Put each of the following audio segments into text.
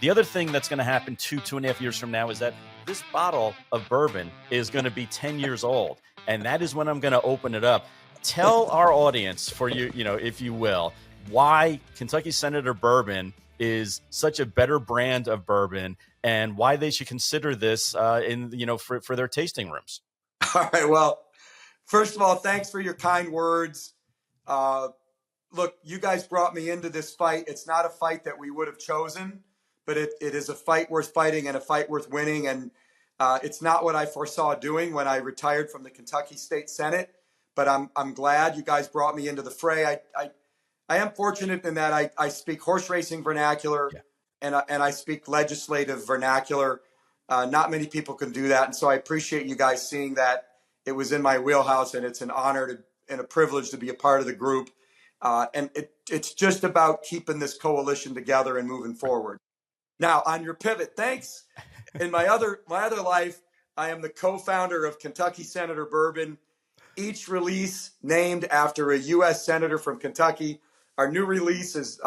The other thing that's going to happen 2.5 years from now is that this bottle of bourbon is going to be 10 years old. And that is when I'm going to open it up. Tell our audience, for you, if you will, why Kentucky Senator Bourbon is such a better brand of bourbon and why they should consider this for their tasting rooms. All right. Well, first of all, thanks for your kind words. Look, you guys brought me into this fight. It's not a fight that we would have chosen, but it is a fight worth fighting and a fight worth winning. And it's not what I foresaw doing when I retired from the Kentucky State Senate, but I'm glad you guys brought me into the fray. I am fortunate in that I speak horse racing vernacular, and I speak legislative vernacular. Not many people can do that. And so I appreciate you guys seeing that it was in my wheelhouse, and it's an honor and a privilege to be a part of the group. And it's just about keeping this coalition together and moving forward. Now, on your pivot, thanks. In my other life, I am the co-founder of Kentucky Senator Bourbon, each release named after a U.S. Senator from Kentucky. Our new release is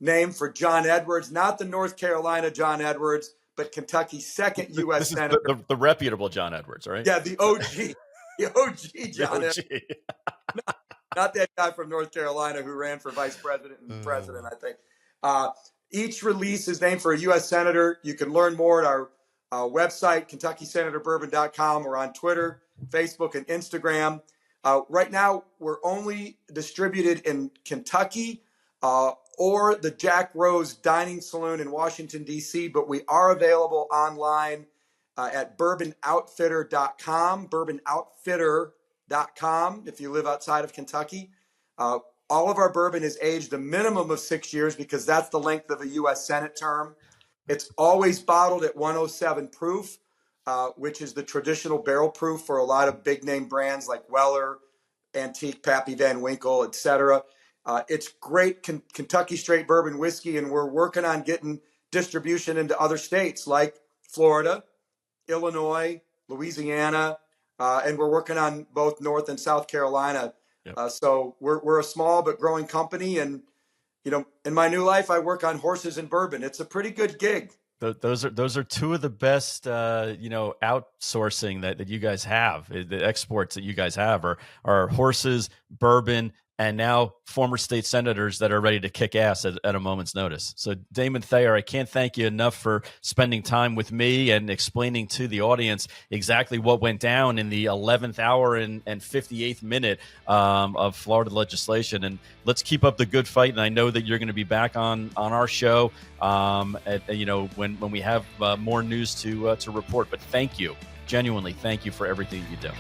named for John Edwards, not the North Carolina John Edwards, but Kentucky's second U.S. Senator. The reputable John Edwards, right? Yeah, the OG. The OG John Edwards. Not that guy from North Carolina who ran for vice president and president, I think. Each release is named for a U.S. Senator. You can learn more at our website, KentuckySenatorBourbon.com, or on Twitter, Facebook, and Instagram. Right now, we're only distributed in Kentucky or the Jack Rose Dining Saloon in Washington, D.C., but we are available online at bourbonoutfitter.com, bourbonoutfitter.com if you live outside of Kentucky. All of our bourbon is aged a minimum of 6 years because that's the length of a U.S. Senate term. It's always bottled at 107 proof, which is the traditional barrel proof for a lot of big name brands like Weller, Antique, Pappy Van Winkle, etc. It's great Kentucky straight bourbon whiskey, and we're working on getting distribution into other states like Florida, Illinois, Louisiana, and we're working on both North and South Carolina. Yep. So we're a small but growing company, and in my new life, I work on horses and bourbon. It's a pretty good gig. Those are two of the best, outsourcing that you guys have. The exports that you guys have are horses, bourbon, and now former state senators that are ready to kick ass at a moment's notice. So Damon Thayer, I can't thank you enough for spending time with me and explaining to the audience exactly what went down in the 11th hour and 58th minute of Florida legislation. And let's keep up the good fight. And I know that you're going to be back on our show when we have more news to report. But thank you, genuinely, thank you for everything you do.